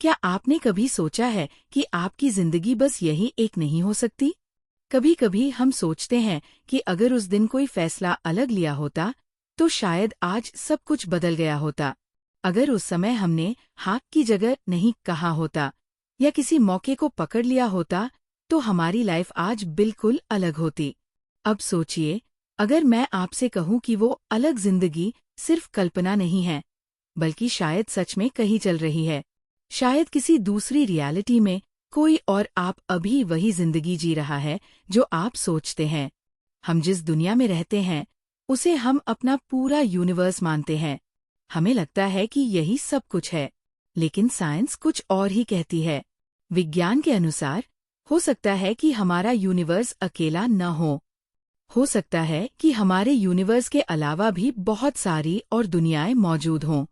क्या आपने कभी सोचा है कि आपकी जिंदगी बस यही एक नहीं हो सकती? कभी कभी हम सोचते हैं कि अगर उस दिन कोई फैसला अलग लिया होता तो शायद आज सब कुछ बदल गया होता। अगर उस समय हमने हाँ की जगह नहीं कहा होता या किसी मौके को पकड़ लिया होता तो हमारी लाइफ आज बिल्कुल अलग होती। अब सोचिए, अगर मैं आपसे कहूं कि वो अलग जिंदगी सिर्फ कल्पना नहीं है, बल्कि शायद सच में कहीं चल रही है। शायद किसी दूसरी रियलिटी में कोई और आप अभी वही जिंदगी जी रहा है जो आप सोचते हैं। हम जिस दुनिया में रहते हैं उसे हम अपना पूरा यूनिवर्स मानते हैं। हमें लगता है कि यही सब कुछ है, लेकिन साइंस कुछ और ही कहती है। विज्ञान के अनुसार हो सकता है कि हमारा यूनिवर्स अकेला न हो सकता है कि हमारे यूनिवर्स के अलावा भी बहुत सारी और दुनियाएं मौजूद हों।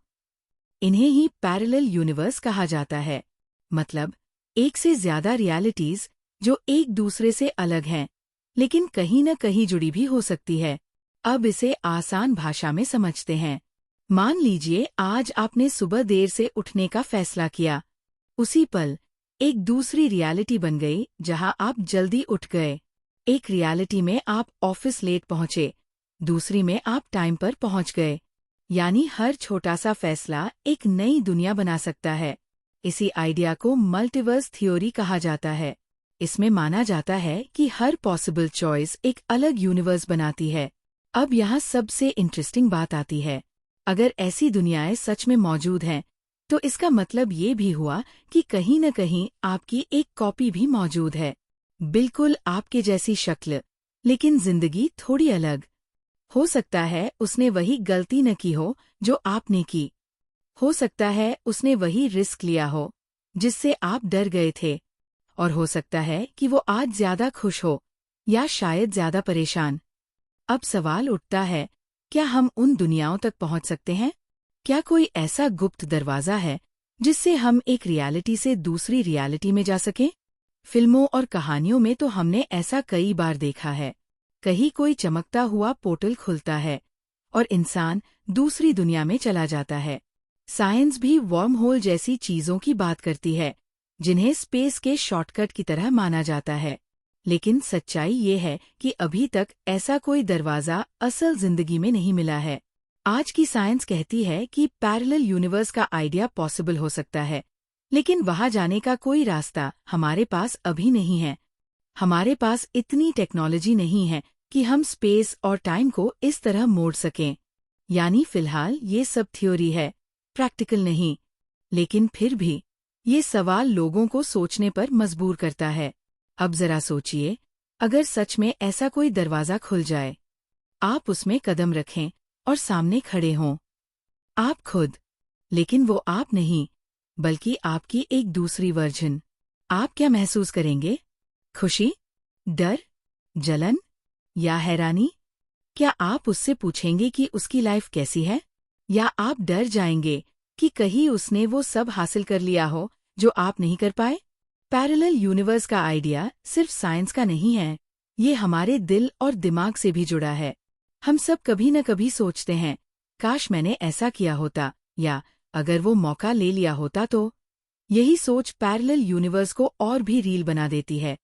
इन्हें ही पैरेलल यूनिवर्स कहा जाता है। मतलब एक से ज्यादा रियलिटीज जो एक दूसरे से अलग हैं, लेकिन कहीं न कहीं जुड़ी भी हो सकती है। अब इसे आसान भाषा में समझते हैं। मान लीजिए आज आपने सुबह देर से उठने का फैसला किया। उसी पल एक दूसरी रियलिटी बन गई जहां आप जल्दी उठ गए। एक रियलिटी में आप ऑफिस लेट पहुंचे, दूसरी में आप टाइम पर पहुंच गए। यानी हर छोटा सा फैसला एक नई दुनिया बना सकता है। इसी आइडिया को मल्टीवर्स थ्योरी कहा जाता है। इसमें माना जाता है कि हर पॉसिबल चॉइस एक अलग यूनिवर्स बनाती है। अब यहाँ सबसे इंटरेस्टिंग बात आती है। अगर ऐसी दुनियाएं सच में मौजूद हैं, तो इसका मतलब ये भी हुआ कि कहीं न कहीं आपकी एक कॉपी भी मौजूद है। बिल्कुल आपके जैसी शक्ल, लेकिन जिंदगी थोड़ी अलग। हो सकता है उसने वही गलती न की हो जो आपने की। हो सकता है उसने वही रिस्क लिया हो जिससे आप डर गए थे। और हो सकता है कि वो आज ज्यादा खुश हो या शायद ज्यादा परेशान। अब सवाल उठता है, क्या हम उन दुनियाओं तक पहुंच सकते हैं? क्या कोई ऐसा गुप्त दरवाजा है जिससे हम एक रियलिटी से दूसरी रियलिटी में जा सकें? फिल्मों और कहानियों में तो हमने ऐसा कई बार देखा है। कहीं कोई चमकता हुआ पोर्टल खुलता है और इंसान दूसरी दुनिया में चला जाता है। साइंस भी वर्म होल जैसी चीजों की बात करती है, जिन्हें स्पेस के शॉर्टकट की तरह माना जाता है। लेकिन सच्चाई ये है कि अभी तक ऐसा कोई दरवाजा असल जिंदगी में नहीं मिला है। आज की साइंस कहती है कि पैरेलल यूनिवर्स का आइडिया पॉसिबल हो सकता है, लेकिन वहां जाने का कोई रास्ता हमारे पास अभी नहीं है। हमारे पास इतनी टेक्नोलॉजी नहीं है कि हम स्पेस और टाइम को इस तरह मोड़ सकें। यानी फिलहाल ये सब थ्योरी है, प्रैक्टिकल नहीं। लेकिन फिर भी ये सवाल लोगों को सोचने पर मजबूर करता है। अब जरा सोचिए, अगर सच में ऐसा कोई दरवाजा खुल जाए, आप उसमें कदम रखें और सामने खड़े हों। आप खुद, लेकिन वो आप नहीं, बल्कि आपकी एक दूसरी वर्जन। आप क्या महसूस करेंगे? खुशी, डर, जलन या हैरानी? क्या आप उससे पूछेंगे कि उसकी लाइफ कैसी है? या आप डर जाएंगे कि कहीं उसने वो सब हासिल कर लिया हो जो आप नहीं कर पाए? पैरेलल यूनिवर्स का आइडिया सिर्फ साइंस का नहीं है, ये हमारे दिल और दिमाग से भी जुड़ा है। हम सब कभी न कभी सोचते हैं, काश मैंने ऐसा किया होता, या अगर वो मौका ले लिया होता तो। यही सोच पैरेलल यूनिवर्स को और भी रील बना देती है।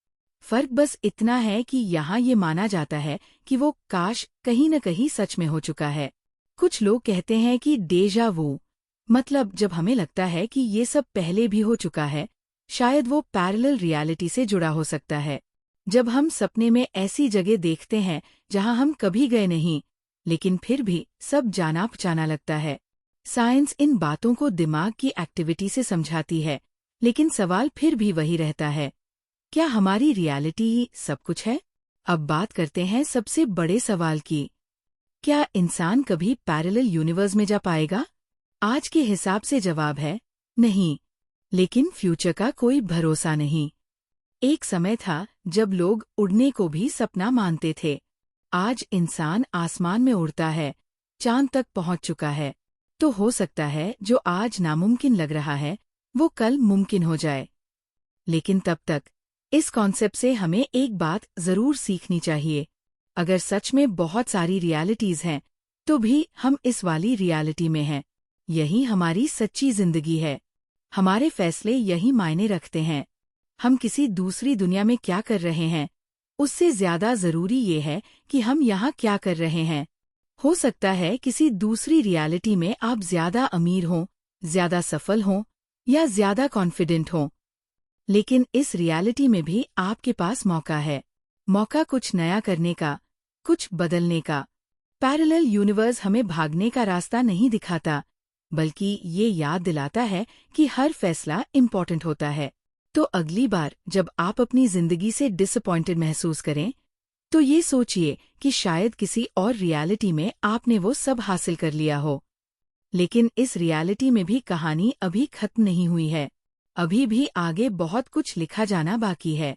फर्क बस इतना है कि यहाँ ये माना जाता है कि वो काश कहीं न कहीं सच में हो चुका है। कुछ लोग कहते हैं कि डेजा वू, मतलब जब हमें लगता है कि ये सब पहले भी हो चुका है। शायद वो पैरेलल रियलिटी से जुड़ा हो सकता है। जब हम सपने में ऐसी जगह देखते हैं जहां हम कभी गए नहीं, लेकिन फिर भी सब जाना पहचाना लगता है। साइंस इन बातों को दिमाग की एक्टिविटी से समझाती है, लेकिन सवाल फिर भी वही रहता है, क्या हमारी रियलिटी ही सब कुछ है? अब बात करते हैं सबसे बड़े सवाल की, क्या इंसान कभी पैरेलल यूनिवर्स में जा पाएगा? आज के हिसाब से जवाब है नहीं, लेकिन फ्यूचर का कोई भरोसा नहीं। एक समय था जब लोग उड़ने को भी सपना मानते थे। आज इंसान आसमान में उड़ता है, चांद तक पहुंच चुका है। तो हो सकता है जो आज नामुमकिन लग रहा है वो कल मुमकिन हो जाए। लेकिन तब तक इस कॉन्सेप्ट से हमें एक बात जरूर सीखनी चाहिए। अगर सच में बहुत सारी रियलिटीज हैं, तो भी हम इस वाली रियलिटी में हैं। यही हमारी सच्ची जिंदगी है। हमारे फैसले यही मायने रखते हैं। हम किसी दूसरी दुनिया में क्या कर रहे हैं, उससे ज्यादा जरूरी ये है कि हम यहाँ क्या कर रहे हैं। हो सकता है किसी दूसरी रियलिटी में आप ज्यादा अमीर हों, ज्यादा सफल हों या ज्यादा कॉन्फिडेंट हों, लेकिन इस रियलिटी में भी आपके पास मौका है। मौका कुछ नया करने का, कुछ बदलने का। पैरेलल यूनिवर्स हमें भागने का रास्ता नहीं दिखाता, बल्कि ये याद दिलाता है कि हर फैसला इम्पोर्टेंट होता है। तो अगली बार जब आप अपनी जिंदगी से डिसअपॉइंटेड महसूस करें, तो ये सोचिए कि शायद किसी और रियलिटी में आपने वो सब हासिल कर लिया हो। लेकिन इस रियलिटी में भी कहानी अभी खत्म नहीं हुई है। अभी भी आगे बहुत कुछ लिखा जाना बाकी है।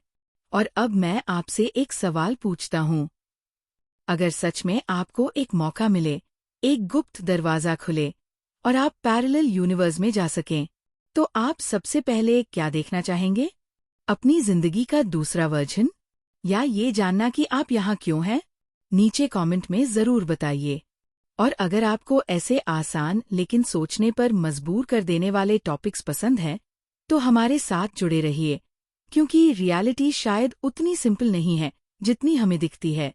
और अब मैं आपसे एक सवाल पूछता हूँ। अगर सच में आपको एक मौका मिले, एक गुप्त दरवाजा खुले और आप पैरेलल यूनिवर्स में जा सकें, तो आप सबसे पहले क्या देखना चाहेंगे? अपनी जिंदगी का दूसरा वर्जन, या ये जानना कि आप यहाँ क्यों हैं? नीचे कमेंट में जरूर बताइए। और अगर आपको ऐसे आसान लेकिन सोचने पर मजबूर कर देने वाले टॉपिक्स पसंद हैं, तो हमारे साथ जुड़े रहिए, क्योंकि रियलिटी शायद उतनी सिंपल नहीं है जितनी हमें दिखती है।